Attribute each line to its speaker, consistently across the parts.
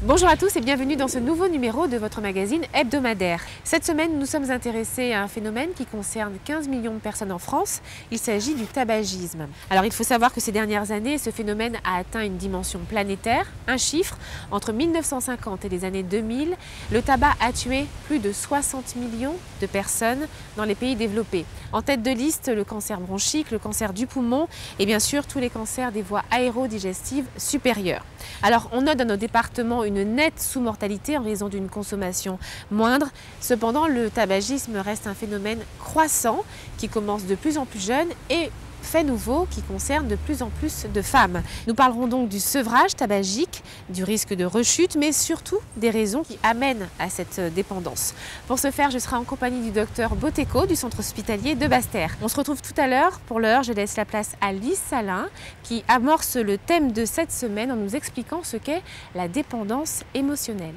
Speaker 1: Bonjour à tous et bienvenue dans ce nouveau numéro de votre magazine hebdomadaire. Cette semaine, nous sommes intéressés à un phénomène qui concerne 15 millions de personnes en France. Il s'agit du tabagisme. Alors il faut savoir que ces dernières années, ce phénomène a atteint une dimension planétaire. Un chiffre, entre 1950 et les années 2000, le tabac a tué plus de 60 millions de personnes dans les pays développés. En tête de liste, le cancer bronchique, le cancer du poumon et bien sûr tous les cancers des voies aérodigestives supérieures. Alors on note dans nos départements une nette sous-mortalité en raison d'une consommation moindre. Cependant, le tabagisme reste un phénomène croissant qui commence de plus en plus jeune et fait nouveau qui concerne de plus en plus de femmes. Nous parlerons donc du sevrage tabagique, du risque de rechute, mais surtout des raisons qui amènent à cette dépendance. Pour ce faire, je serai en compagnie du docteur Boteco du centre hospitalier de Basse-Terre. On se retrouve tout à l'heure. Pour l'heure, je laisse la place à Lise Salin qui amorce le thème de cette semaine en nous expliquant ce qu'est la dépendance émotionnelle.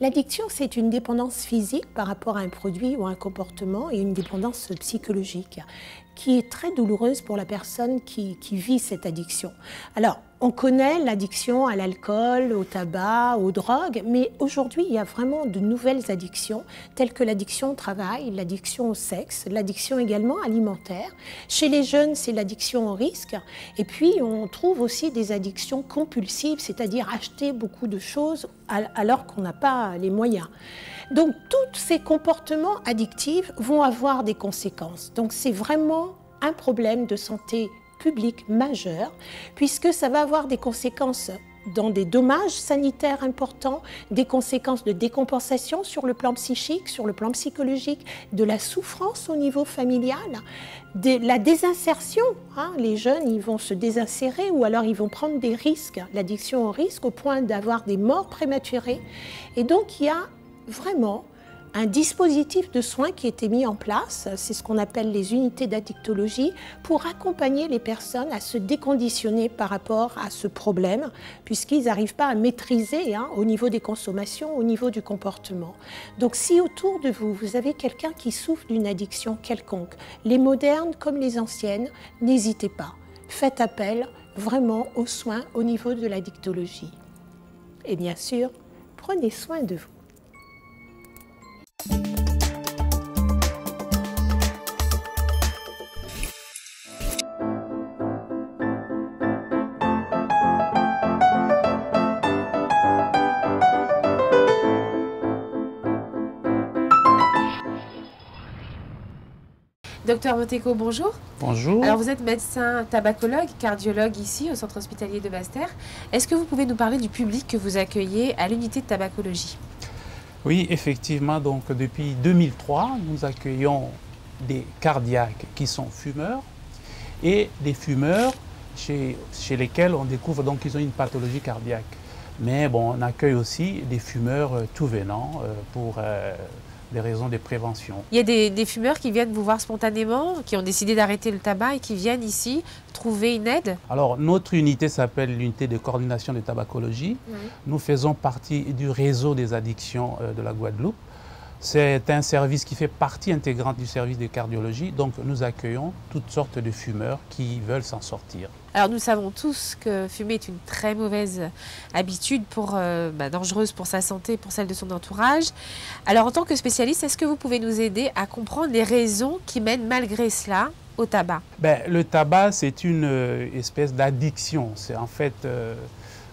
Speaker 2: L'addiction, c'est une dépendance physique par rapport à un produit ou un comportement et une dépendance psychologique qui est très douloureuse pour la personne qui vit cette addiction. Alors, on connaît l'addiction à l'alcool, au tabac, aux drogues, mais aujourd'hui, il y a vraiment de nouvelles addictions, telles que l'addiction au travail, l'addiction au sexe, l'addiction également alimentaire. Chez les jeunes, c'est l'addiction au risque. Et puis, on trouve aussi des addictions compulsives, c'est-à-dire acheter beaucoup de choses alors qu'on n'a pas les moyens. Donc, tous ces comportements addictifs vont avoir des conséquences. Donc, c'est vraiment un problème de santé publique majeur, puisque ça va avoir des conséquences dans des dommages sanitaires importants, des conséquences de décompensation sur le plan psychique, sur le plan psychologique, de la souffrance au niveau familial, de la désinsertion. Les jeunes, ils vont se désinsérer ou alors ils vont prendre des risques, l'addiction au risque, au point d'avoir des morts prématurées. Et donc, il y a vraiment un dispositif de soins qui a été mis en place, c'est ce qu'on appelle les unités d'addictologie, pour accompagner les personnes à se déconditionner par rapport à ce problème, puisqu'ils n'arrivent pas à maîtriser au niveau des consommations, au niveau du comportement. Donc si autour de vous, vous avez quelqu'un qui souffre d'une addiction quelconque, les modernes comme les anciennes, n'hésitez pas. Faites appel vraiment aux soins au niveau de l'addictologie. Et bien sûr, prenez soin de vous.
Speaker 1: Docteur Boteco, bonjour.
Speaker 3: Bonjour.
Speaker 1: Alors vous êtes médecin tabacologue, cardiologue ici au centre hospitalier de Basse-Terre. Est-ce que vous pouvez nous parler du public que vous accueillez à l'unité de tabacologie?
Speaker 3: Oui, effectivement, donc depuis 2003, nous accueillons des cardiaques qui sont fumeurs et des fumeurs chez lesquels on découvre donc qu'ils ont une pathologie cardiaque. Mais bon, on accueille aussi des fumeurs tout venant pour des raisons de prévention.
Speaker 1: Il y a des fumeurs qui viennent vous voir spontanément, qui ont décidé d'arrêter le tabac et qui viennent ici trouver une aide?
Speaker 3: Alors, notre unité s'appelle l'unité de coordination de tabacologie. Oui. Nous faisons partie du réseau des addictions de la Guadeloupe. C'est un service qui fait partie intégrante du service de cardiologie. Donc, nous accueillons toutes sortes de fumeurs qui veulent s'en sortir.
Speaker 1: Alors, nous savons tous que fumer est une très mauvaise habitude, dangereuse pour sa santé et pour celle de son entourage. Alors, en tant que spécialiste, est-ce que vous pouvez nous aider à comprendre les raisons qui mènent malgré cela au tabac?
Speaker 3: Le tabac, c'est une espèce d'addiction. C'est en fait,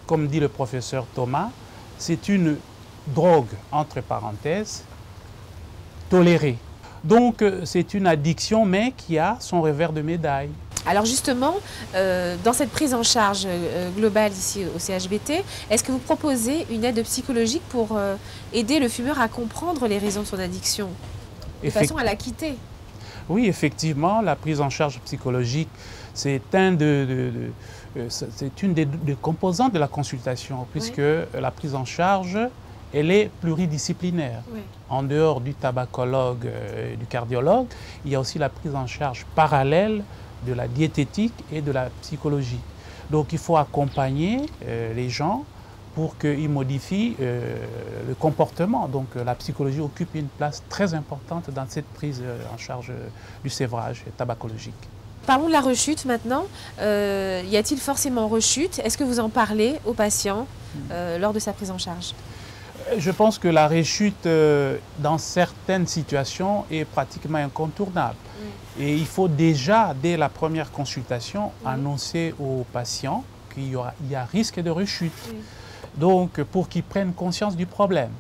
Speaker 3: comme dit le professeur Thomas, c'est une drogue, entre parenthèses, tolérée. Donc, c'est une addiction, mais qui a son revers de médaille.
Speaker 1: Alors justement, dans cette prise en charge globale ici au CHBT, est-ce que vous proposez une aide psychologique pour aider le fumeur à comprendre les raisons de son addiction, de façon à la quitter?
Speaker 3: Oui, effectivement, la prise en charge psychologique, c'est une des composantes de la consultation, puisque oui, la prise en charge, elle est pluridisciplinaire. Oui. En dehors du tabacologue, du cardiologue, il y a aussi la prise en charge parallèle de la diététique et de la psychologie. Donc il faut accompagner les gens pour qu'ils modifient le comportement. Donc la psychologie occupe une place très importante dans cette prise en charge du sévrage tabacologique.
Speaker 1: parlons de la rechute maintenant. Y a-t-il forcément rechute? Est-ce que vous en parlez aux patients lors de sa prise en charge?
Speaker 3: Je pense que la rechute, dans certaines situations, est pratiquement incontournable. Et il faut déjà, dès la première consultation, annoncer aux patients qu'il y a risque de rechute. Donc, pour qu'ils prennent conscience du problème.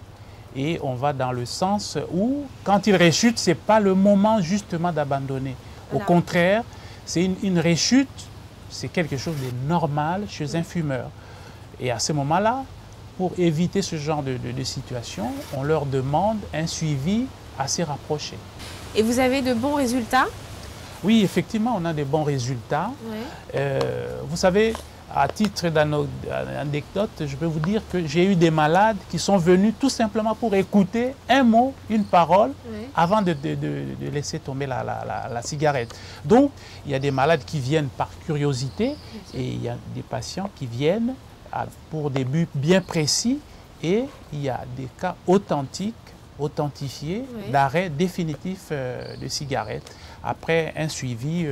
Speaker 3: Et on va dans le sens où, quand ils rechutent, ce n'est pas le moment justement d'abandonner. Au contraire, c'est une rechute, c'est quelque chose de normal chez un fumeur. Et à ce moment-là, pour éviter ce genre de situation, on leur demande un suivi assez rapproché.
Speaker 1: Et vous avez de bons résultats?
Speaker 3: Oui, effectivement, on a de bons résultats. Vous savez, à titre d'anecdote, je peux vous dire que j'ai eu des malades qui sont venus tout simplement pour écouter un mot, une parole, avant de laisser tomber la cigarette. Donc, il y a des malades qui viennent par curiosité et il y a des patients qui viennent pour des buts bien précis et il y a des cas authentiques, authentifiés, d'arrêt définitif de cigarette après un suivi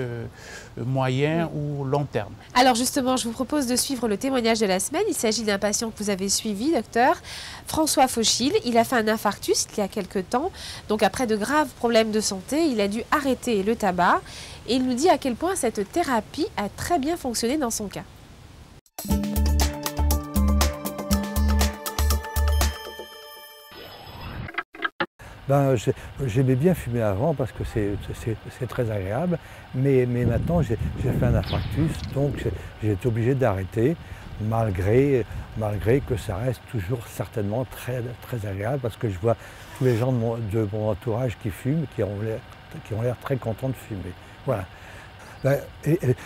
Speaker 3: moyen ou long terme.
Speaker 1: Alors justement, je vous propose de suivre le témoignage de la semaine. Il s'agit d'un patient que vous avez suivi, docteur François Fauchil. Il a fait un infarctus il y a quelque temps. Donc après de graves problèmes de santé, il a dû arrêter le tabac. Et il nous dit à quel point cette thérapie a très bien fonctionné dans son cas.
Speaker 4: J'aimais bien fumer avant parce que c'est très agréable, mais maintenant j'ai fait un infarctus, donc j'ai été obligé d'arrêter, malgré que ça reste toujours certainement très agréable, parce que je vois tous les gens de mon entourage qui fument, qui ont l'air très contents de fumer. Voilà.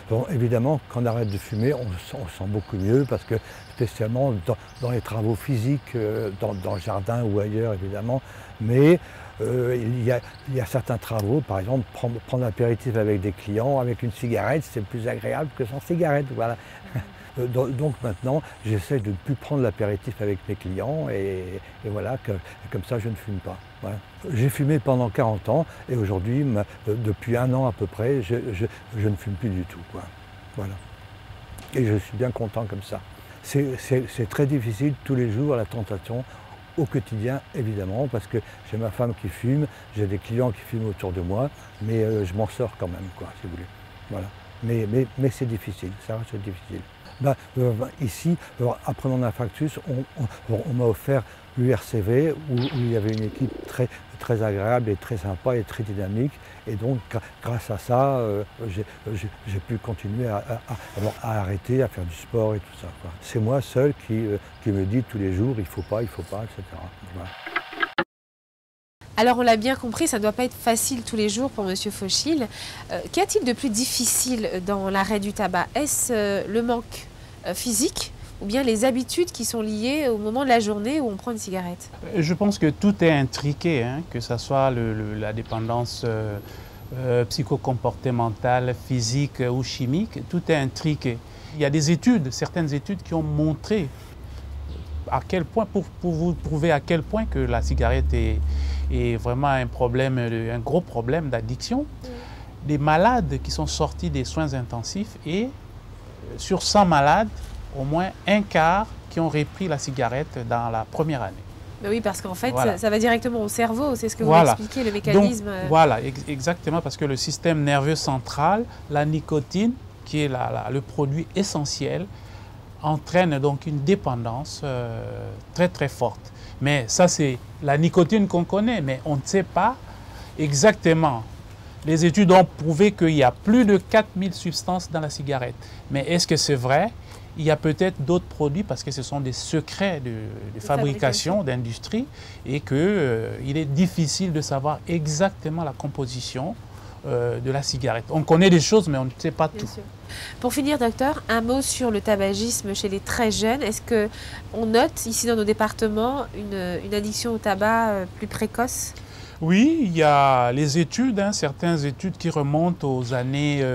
Speaker 4: Bon, évidemment, quand on arrête de fumer, on se sent beaucoup mieux, parce que spécialement dans les travaux physiques, dans le jardin ou ailleurs évidemment, mais il y a certains travaux, par exemple prendre l'apéritif avec des clients, avec une cigarette, c'est plus agréable que sans cigarette. Voilà. Donc maintenant, j'essaie de ne plus prendre l'apéritif avec mes clients et voilà, comme ça je ne fume pas. Voilà. J'ai fumé pendant 40 ans et aujourd'hui, depuis 1 an à peu près, je ne fume plus du tout, quoi. Voilà. Et je suis bien content comme ça. C'est très difficile tous les jours, la tentation, au quotidien évidemment, parce que j'ai ma femme qui fume, j'ai des clients qui fument autour de moi, mais je m'en sors quand même, quoi, si vous voulez. Voilà. Mais c'est difficile, ça reste difficile. Ici, après mon infarctus, on m'a offert l'URCV où il y avait une équipe très agréable et très sympa et très dynamique. Et donc, grâce à ça, j'ai pu continuer à arrêter, à faire du sport et tout ça. C'est moi seul qui me dit tous les jours, il faut pas, etc. Voilà.
Speaker 1: Alors on l'a bien compris, ça ne doit pas être facile tous les jours pour M. Fauchil. Qu'y a-t-il de plus difficile dans l'arrêt du tabac? Est-ce le manque physique ou bien les habitudes qui sont liées au moment de la journée où on prend une cigarette? Je
Speaker 3: pense que tout est intriqué, hein, que ce soit la dépendance psychocomportementale, physique ou chimique, tout est intriqué. Il y a des études, certaines études qui ont montré à quel point, pour vous prouver à quel point que la cigarette est vraiment un gros problème d'addiction. Des malades qui sont sortis des soins intensifs et sur 100 malades, au moins un quart qui ont repris la cigarette dans la première année.
Speaker 1: Mais oui, parce qu'en fait, ça va directement au cerveau, c'est ce que vous expliquez, le mécanisme. Donc,
Speaker 3: voilà, exactement, parce que le système nerveux central, la nicotine, qui est le produit essentiel, entraîne donc une dépendance très forte. Mais ça, c'est la nicotine qu'on connaît, mais on ne sait pas exactement. Les études ont prouvé qu'il y a plus de 4000 substances dans la cigarette. Mais est-ce que c'est vrai? Il y a peut-être d'autres produits parce que ce sont des secrets de fabrication, d'industrie, et qu'il est difficile de savoir exactement la composition de la cigarette. On connaît des choses, mais on ne sait pas tout. Sûr.
Speaker 1: Pour finir, docteur, un mot sur le tabagisme chez les très jeunes. Est-ce qu'on note ici dans nos départements une addiction au tabac plus précoce?
Speaker 3: Oui, il y a les études, certaines études qui remontent aux années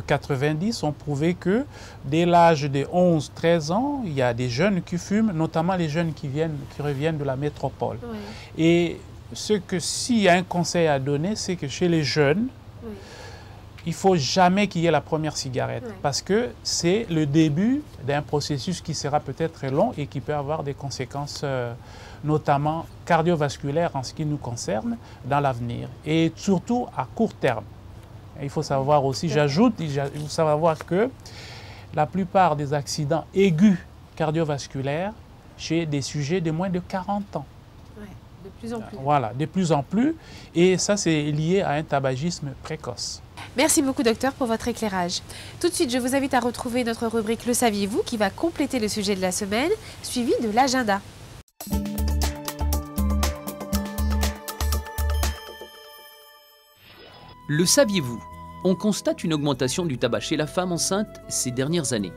Speaker 3: 90 ont prouvé que dès l'âge de 11-13 ans, il y a des jeunes qui fument, notamment les jeunes qui reviennent de la métropole. Oui. Et s'il y a un conseil à donner, c'est que chez les jeunes, il ne faut jamais qu'il y ait la première cigarette parce que c'est le début d'un processus qui sera peut-être très long et qui peut avoir des conséquences notamment cardiovasculaires en ce qui nous concerne dans l'avenir et surtout à court terme. Il faut savoir aussi, j'ajoute, il faut savoir que la plupart des accidents aigus cardiovasculaires chez des sujets de moins de 40 ans.
Speaker 1: De plus en plus.
Speaker 3: Voilà, de plus en plus. Et ça, c'est lié à un tabagisme précoce.
Speaker 1: Merci beaucoup, docteur, pour votre éclairage. Tout de suite, je vous invite à retrouver notre rubrique Le saviez-vous qui va compléter le sujet de la semaine, suivi de l'agenda.
Speaker 5: Le saviez-vous? On constate une augmentation du tabac chez la femme enceinte ces dernières années.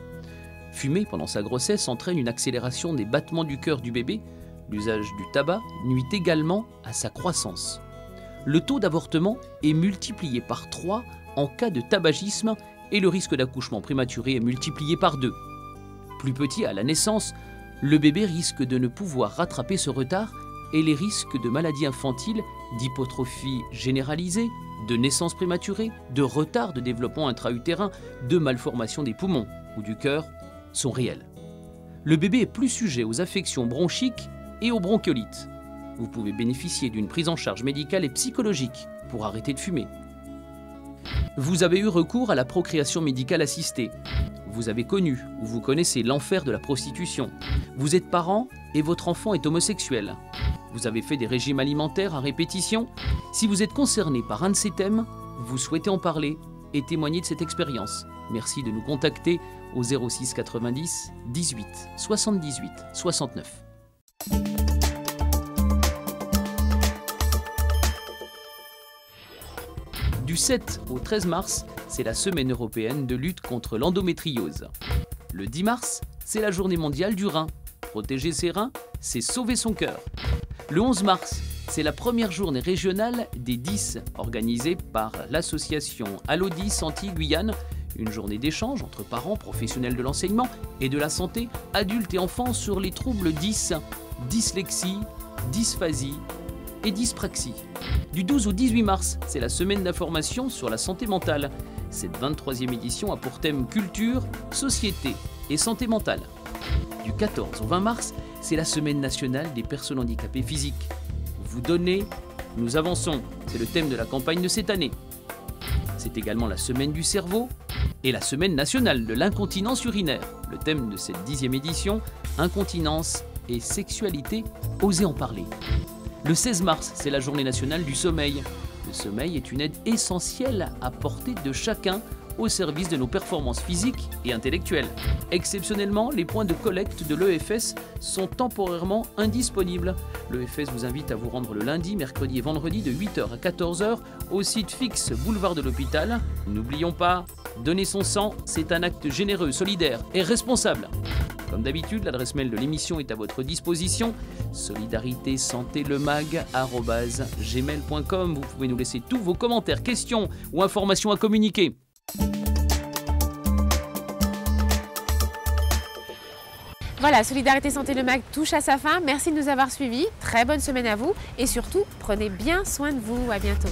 Speaker 5: Fumer pendant sa grossesse entraîne une accélération des battements du cœur du bébé. L'usage du tabac nuit également à sa croissance. Le taux d'avortement est multiplié par 3 en cas de tabagisme et le risque d'accouchement prématuré est multiplié par 2. Plus petit à la naissance, le bébé risque de ne pouvoir rattraper ce retard et les risques de maladies infantiles, d'hypotrophie généralisée, de naissance prématurée, de retard de développement intra-utérin, de malformation des poumons ou du cœur sont réels. Le bébé est plus sujet aux affections bronchiques et aux bronchiolites. Vous pouvez bénéficier d'une prise en charge médicale et psychologique pour arrêter de fumer. Vous avez eu recours à la procréation médicale assistée. Vous avez connu ou vous connaissez l'enfer de la prostitution. Vous êtes parent et votre enfant est homosexuel. Vous avez fait des régimes alimentaires à répétition. Si vous êtes concerné par un de ces thèmes, vous souhaitez en parler et témoigner de cette expérience. Merci de nous contacter au 06 90 18 78 69. Du 7 au 13 mars, c'est la semaine européenne de lutte contre l'endométriose. Le 10 mars, c'est la journée mondiale du rein. Protéger ses reins, c'est sauver son cœur. Le 11 mars, c'est la première journée régionale des 10, organisée par l'association Allo 10 Antilles-Guyane, une journée d'échange entre parents, professionnels de l'enseignement et de la santé, adultes et enfants sur les troubles 10, dyslexie, dysphasie et dyspraxie. Du 12 au 18 mars, c'est la semaine d'information sur la santé mentale. Cette 23e édition a pour thème culture, société et santé mentale. Du 14 au 20 mars, c'est la semaine nationale des personnes handicapées physiques. Vous donnez, nous avançons, c'est le thème de la campagne de cette année. C'est également la semaine du cerveau et la semaine nationale de l'incontinence urinaire. Le thème de cette 10e édition, incontinence et sexualité, osez en parler. Le 16 mars, c'est la journée nationale du sommeil. Le sommeil est une aide essentielle à portée de chacun au service de nos performances physiques et intellectuelles. Exceptionnellement, les points de collecte de l'EFS sont temporairement indisponibles. L'EFS vous invite à vous rendre le lundi, mercredi et vendredi de 8h à 14h au site fixe boulevard de l'Hôpital. N'oublions pas, donner son sang, c'est un acte généreux, solidaire et responsable. Comme d'habitude, l'adresse mail de l'émission est à votre disposition, solidaritésantélemag@gmail.com. Vous pouvez nous laisser tous vos commentaires, questions ou informations à communiquer.
Speaker 1: Voilà, Solidarité Santé Le Mag touche à sa fin. Merci de nous avoir suivis. Très bonne semaine à vous et surtout, prenez bien soin de vous. À bientôt.